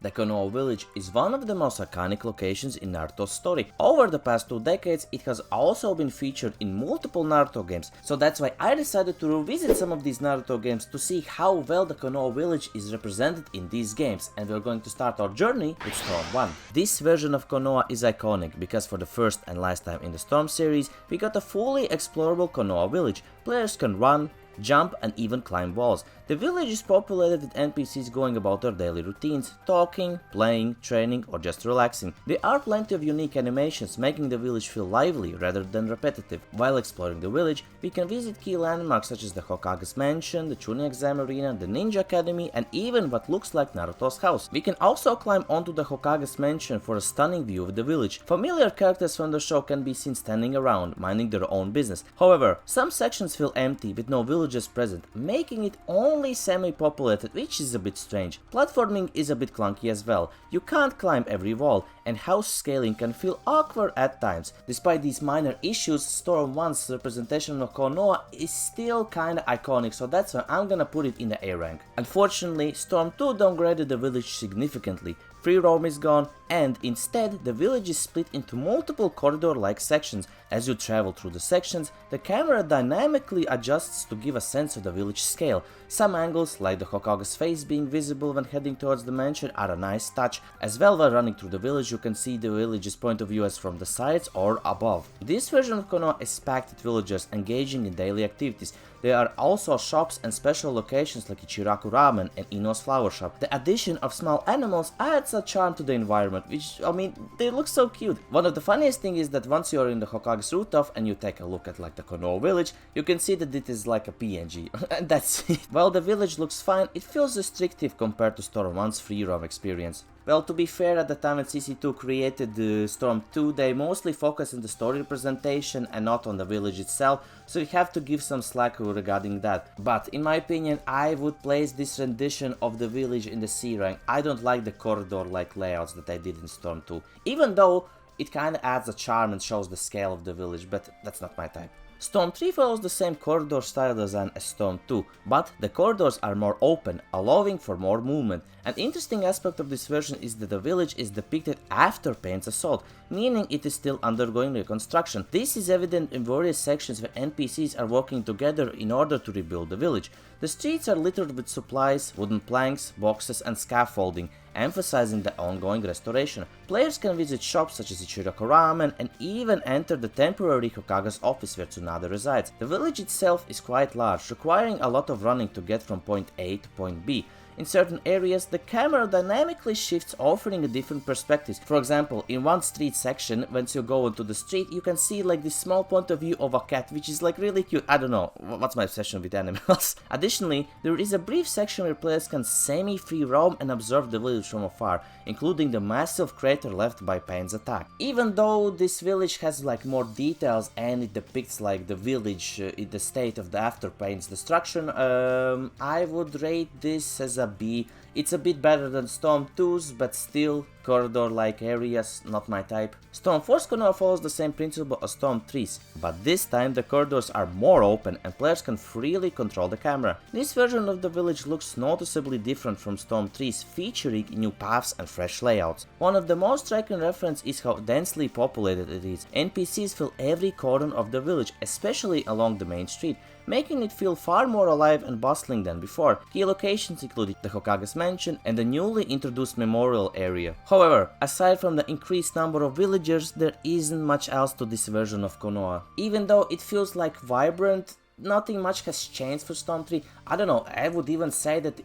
The Konoha Village is one of the most iconic locations in Naruto's story. Over the past 2 decades, it has also been featured in multiple Naruto games, so that's why I decided to revisit some of these Naruto games to see how well the Konoha Village is represented in these games, and we're going to start our journey with Storm 1. This version of Konoha is iconic because for the first and last time in the Storm series, we got a fully explorable Konoha Village. Players can run, jump and even climb walls. The village is populated with NPCs going about their daily routines, talking, playing, training or just relaxing. There are plenty of unique animations, making the village feel lively rather than repetitive. While exploring the village, we can visit key landmarks such as the Hokage's mansion, the Chunin exam arena, the Ninja Academy and even what looks like Naruto's house. We can also climb onto the Hokage's mansion for a stunning view of the village. Familiar characters from the show can be seen standing around, minding their own business. However, some sections feel empty with no villagers present, making it only semi-populated, which is a bit strange. Platforming is a bit clunky as well. You can't climb every wall, and house scaling can feel awkward at times. Despite these minor issues, Storm 1's representation of Konoha is still kinda iconic, so that's why I'm gonna put it in the A rank. Unfortunately, Storm 2 downgraded the village significantly. Free roam is gone, and instead the village is split into multiple corridor-like sections. As you travel through the sections, the camera dynamically adjusts to give a sense of the village scale. Some angles, like the Hokage's face being visible when heading towards the mansion, are a nice touch. As well, while running through the village, you can see the village's point of view as from the sides or above. This version of Konoha is packed with villagers engaging in daily activities. There are also shops and special locations like Ichiraku Ramen and Ino's Flower Shop. The addition of small animals adds a charm to the environment, which, I mean, they look so cute. One of the funniest things is that once you're in the Hokage's rooftop and you take a look at like the Konoha village, you can see that it is like a PNG, and that's it. While the village looks fine, it feels restrictive compared to Storm 1's free roam experience. Well, to be fair, at the time when CC2 created Storm 2, they mostly focused on the story representation and not on the village itself, so you have to give some slack regarding that. But in my opinion, I would place this rendition of the village in the C rank. I don't like the corridor-like layouts that I did in Storm 2, even though it kinda adds a charm and shows the scale of the village, but that's not my type. Storm 3 follows the same corridor style design as Storm 2, but the corridors are more open, allowing for more movement. An interesting aspect of this version is that the village is depicted after Pain's assault, meaning it is still undergoing reconstruction. This is evident in various sections where NPCs are working together in order to rebuild the village. The streets are littered with supplies, wooden planks, boxes and scaffolding, emphasizing the ongoing restoration. Players can visit shops such as Ichiraku Ramen and even enter the temporary Hokage's office where Tsunade resides. The village itself is quite large, requiring a lot of running to get from point A to point B. In certain areas, the camera dynamically shifts, offering a different perspectives. For example, in one street section, once you go into the street, you can see like this small point of view of a cat, which is like really cute. I don't know, what's my obsession with animals? Additionally, there is a brief section where players can semi-free roam and observe the village from afar, including the massive crater left by Pain's attack. Even though this village has like more details and it depicts like the village in the state of the after Pain's destruction, I would rate this as a B. It's a bit better than Storm 2's, but still, corridor-like areas, not my type. Storm 4's Konoha follows the same principle as Storm 3's, but this time the corridors are more open and players can freely control the camera. This version of the village looks noticeably different from Storm 3's, featuring new paths and fresh layouts. One of the most striking references is how densely populated it is. NPCs fill every corner of the village, especially along the main street, making it feel far more alive and bustling than before. Key locations include the Hokage's mansion and the newly introduced memorial area. However, aside from the increased number of villagers, there isn't much else to this version of Konoha. Even though it feels like vibrant, nothing much has changed for Storm 3. I don't know, I would even say that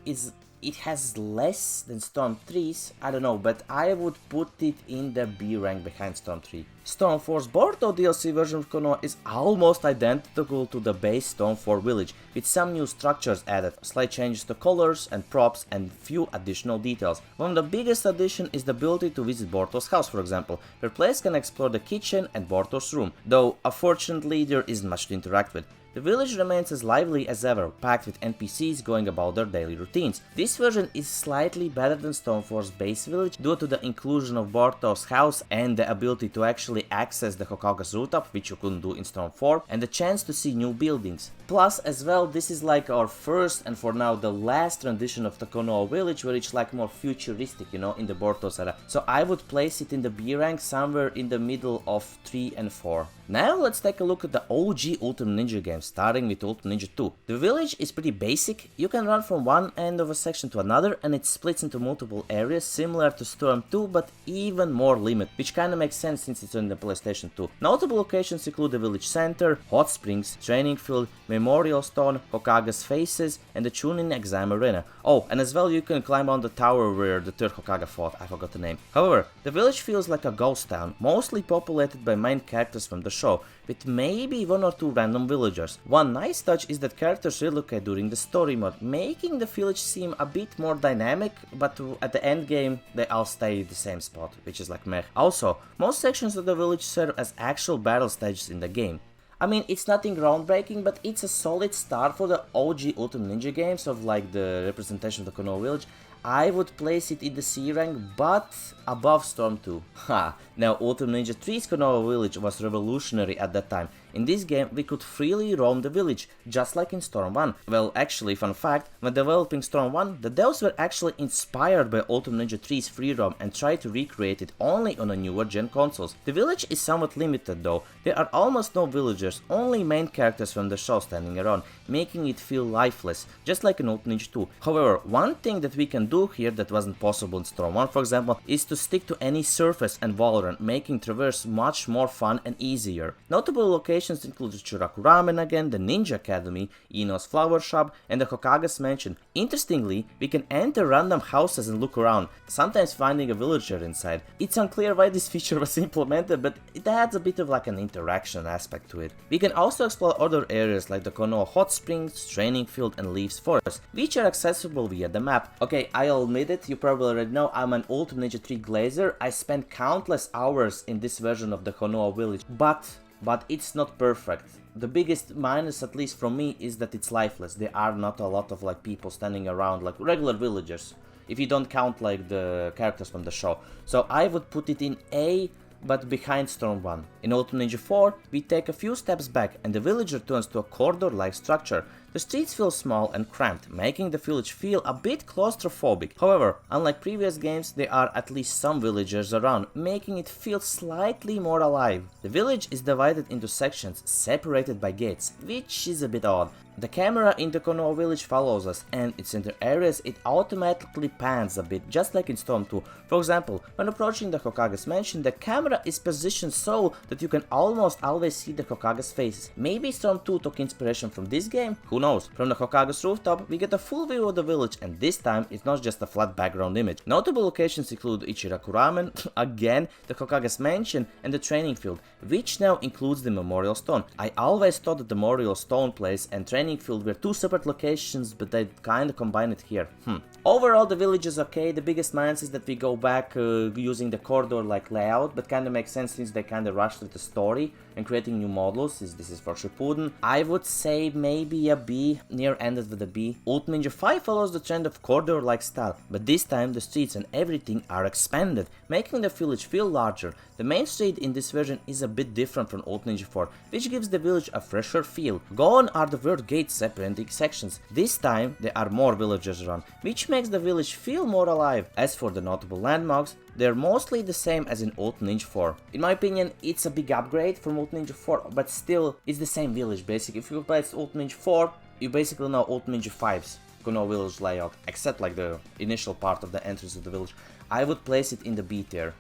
it has less than Storm 3's, I don't know, but I would put it in the B rank behind Storm 3. Storm 4's Boruto DLC version of Konoha is almost identical to the base Storm 4 village, with some new structures added, slight changes to colors and props and few additional details. One of the biggest additions is the ability to visit Boruto's house, for example, where players can explore the kitchen and Boruto's room, though unfortunately there isn't much to interact with. the village remains as lively as ever, packed with NPCs going about their daily routines. This version is slightly better than Storm 4's base village due to the inclusion of Boruto's house and the ability to actually access the Hokaga's rooftop, which you couldn't do in Storm 4, and the chance to see new buildings. Plus, as well, this is like our first and for now the last rendition of the Konoha Village, where it's like more futuristic, you know, in the Boruto's era. So I would place it in the B rank somewhere in the middle of 3 and 4. Now let's take a look at the OG Ultimate Ninja game, starting with Ultimate Ninja 2. The village is pretty basic. You can run from one end of a section to another, and it splits into multiple areas similar to Storm 2, but even more limited, which kinda makes sense since it's on the PlayStation 2. Notable locations include the village center, hot springs, training field, memorial stone, Hokage's faces, and the Chunin exam arena. Oh, and as well you can climb on the tower where the third Hokage fought, I forgot the name. However, the village feels like a ghost town, mostly populated by main characters from the show, with maybe one or two random villagers. One nice touch is that characters relocate during the story mode, making the village seem a bit more dynamic, but at the end game they all stay in the same spot, which is like meh. Also, most sections of the village serve as actual battle stages in the game. I mean, it's nothing groundbreaking, but it's a solid start for the OG Ultimate Ninja games of like the representation of the Konoha Village. I would place it in the C rank, but above Storm 2. Ha! Now, Ultimate Ninja 3's Konoha Village was revolutionary at that time. In this game, we could freely roam the village, just like in Storm 1. Well, actually, fun fact, when developing Storm 1, the devs were actually inspired by Ultimate Ninja 3's free roam and tried to recreate it only on a newer gen consoles. The village is somewhat limited though. There are almost no villagers, only main characters from the show standing around, making it feel lifeless, just like in Ultimate Ninja 2. However, one thing that we can do here that wasn't possible in Storm 1, for example, is to stick to any surface and wall run, making traverse much more fun and easier. Notable locations include Churaku Ramen again, the Ninja Academy, Ino's Flower Shop, and the Hokage's Mansion. Interestingly, we can enter random houses and look around, sometimes finding a villager inside. It's unclear why this feature was implemented, but it adds a bit of like an interaction aspect to it. We can also explore other areas like the Konoha Hot Springs, Training Field, and Leaves Forest, which are accessible via the map. Okay, I'll admit it, you probably already know, I'm an Ultimate Ninja 3 glazer. I spent countless hours in this version of the Konoha Village, but it's not perfect. The biggest minus, at least from me, is that it's lifeless. There are not a lot of like people standing around like regular villagers, if you don't count like the characters from the show. So I would put it in A, but behind Storm 1. In Ultimate Ninja 4, we take a few steps back and the village returns to a corridor-like structure. The streets feel small and cramped, making the village feel a bit claustrophobic. However, unlike previous games, there are at least some villagers around, making it feel slightly more alive. The village is divided into sections, separated by gates, which is a bit odd. The camera in the Konoha Village follows us, and in center areas it automatically pans a bit, just like in Storm 2. For example, when approaching the Hokage's mansion, the camera is positioned so that you can almost always see the Hokage's faces. Maybe Storm 2 took inspiration from this game? Who knows? From the Hokage's rooftop, we get a full view of the village, and this time it's not just a flat background image. Notable locations include Ichiraku Ramen, again, the Hokage's mansion, and the training field, which now includes the Memorial Stone. I always thought that the Memorial Stone place and training field were two separate locations, but they kinda combine it here. Overall, the village is okay. The biggest minus is that we go back using the corridor like layout, but kinda makes sense since they kinda rushed with the story and creating new models, since this is for Shippuden. I would say maybe a B, near ended with a B. Ultimate Ninja 5 follows the trend of corridor-like style, but this time the streets and everything are expanded, making the village feel larger. The main street in this version is a bit different from Ultimate Ninja 4, which gives the village a fresher feel. Gone are the word gates separating sections. This time there are more villagers around, which makes the village feel more alive. As for the notable landmarks, they're mostly the same as in Ultimate Ninja 4. In my opinion, it's a big upgrade from Ultimate Ninja 4, but still, it's the same village basically. If you play Ultimate Ninja 4, you basically know Ultimate Ninja 5's Konoha Village layout, except like the initial part of the entrance of the village. I would place it in the B tier,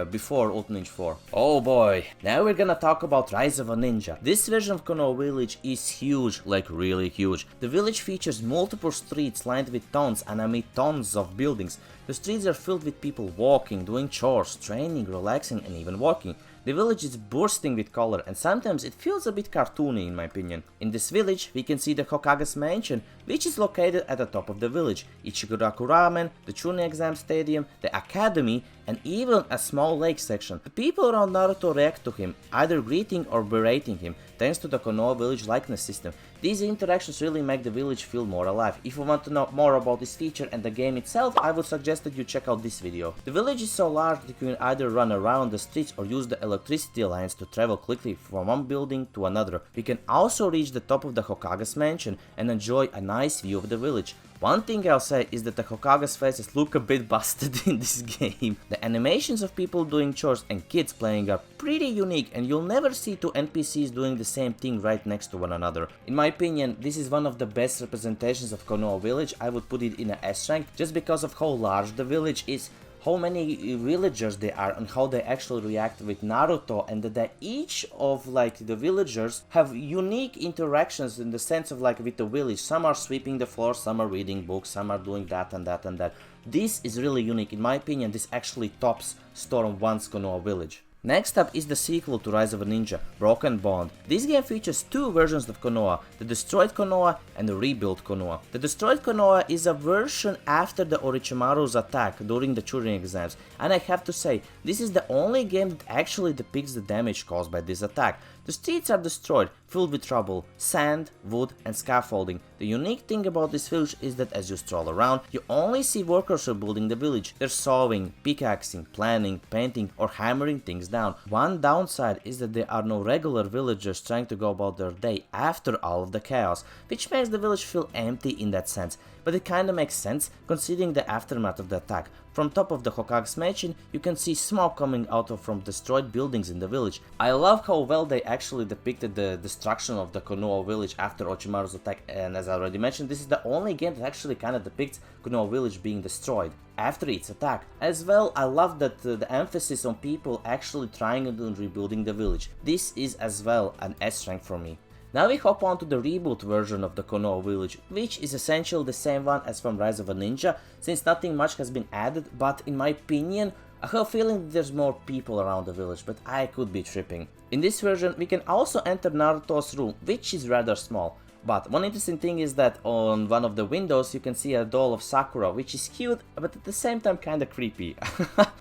before Ultimate Ninja 4. Oh boy, now we're gonna talk about Rise of a Ninja. This version of Konoha Village is huge, like really huge. The village features multiple streets lined with tons, and I mean tons of buildings. The streets are filled with people walking, doing chores, training, relaxing, and even walking. The village is bursting with color, and sometimes it feels a bit cartoony in my opinion. In this village, we can see the Hokage's mansion, which is located at the top of the village, Ichiguraku Ramen, the Chunin exam stadium, the academy, and even a small lake section. The people around Naruto react to him, either greeting or berating him, thanks to the Konoha Village likeness system. These interactions really make the village feel more alive. If you want to know more about this feature and the game itself, I would suggest that you check out this video. The village is so large that you can either run around the streets or use the electricity lines to travel quickly from one building to another. You can also reach the top of the Hokage's mansion and enjoy a nice view of the village. One thing I'll say is that the Hokage's faces look a bit busted in this game. The animations of people doing chores and kids playing are pretty unique, and you'll never see two NPCs doing the same thing right next to one another. In my opinion, this is one of the best representations of Konoha Village. I would put it in a S rank just because of how large the village is, how many villagers there are, and how they actually react with Naruto, and that each of like the villagers have unique interactions in the sense of like with the village. Some are sweeping the floor, some are reading books, some are doing that and that and that. This is really unique. In my opinion, this actually tops Storm 1's Konoha Village. Next up is the sequel to Rise of a Ninja, Broken Bond. This game features two versions of Konoha, the Destroyed Konoha and the Rebuilt Konoha. The Destroyed Konoha is a version after the Orochimaru's attack during the Churin exams, and I have to say, this is the only game that actually depicts the damage caused by this attack. The streets are destroyed, filled with rubble, sand, wood and scaffolding. The unique thing about this village is that as you stroll around, you only see workers rebuilding the village. They're sawing, pickaxing, planning, painting or hammering things down. One downside is that there are no regular villagers trying to go about their day after all of the chaos, which makes the village feel empty in that sense. But it kinda makes sense considering the aftermath of the attack. From top of the Hokage's mansion, you can see smoke coming out from destroyed buildings in the village. I love how well they actually depicted the destruction of the Konoha village after Orochimaru's attack, and as I already mentioned, this is the only game that actually kinda depicts Konoha village being destroyed after its attack. As well, I love that the emphasis on people actually trying and rebuilding the village. This is as well an S rank for me. Now we hop on to the reboot version of the Konoha Village, which is essentially the same one as from Rise of a Ninja, since nothing much has been added, but in my opinion, I have a feeling that there's more people around the village, but I could be tripping. In this version, we can also enter Naruto's room, which is rather small. But one interesting thing is that on one of the windows you can see a doll of Sakura, which is cute, but at the same time kinda creepy.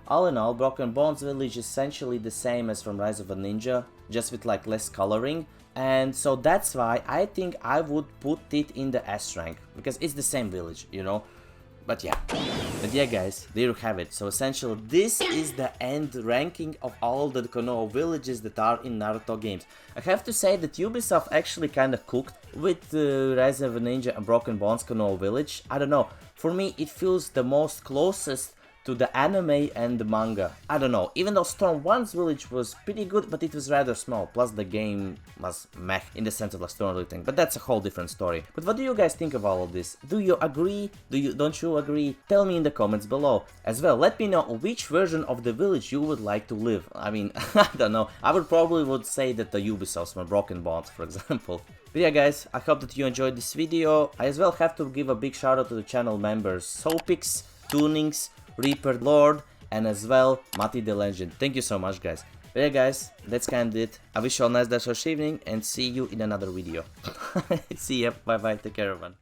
All in all, Broken Bones Village is essentially the same as from Rise of a Ninja, just with like less coloring. And so that's why I think I would put it in the S rank, because it's the same village, you know. But yeah guys, there you have it. So essentially this is the end ranking of all the Konoha villages that are in Naruto games. I have to say that Ubisoft actually kinda cooked with Rise of a Ninja and Broken Bones Konoha village. I don't know, for me it feels the most closest to the anime and the manga. I don't know, even though Storm 1's village was pretty good, but it was rather small, plus the game was meh in the sense of like Storm thing, but that's a whole different story. But what do you guys think of all of this? Do you agree? Don't you agree? Tell me in the comments below. As well, let me know which version of the village you would like to live. I mean, I don't know, I would say that the Ubisoft's from Broken Bonds, for example. But yeah guys, I hope that you enjoyed this video. I as well have to give a big shout out to the channel members Sopix, Tunings, Reaper Lord, and as well Mati the Legend. Thank you so much guys. But yeah guys, that's kinda it. I wish you all a nice day, evening, and see you in another video. See ya, bye bye, take care everyone.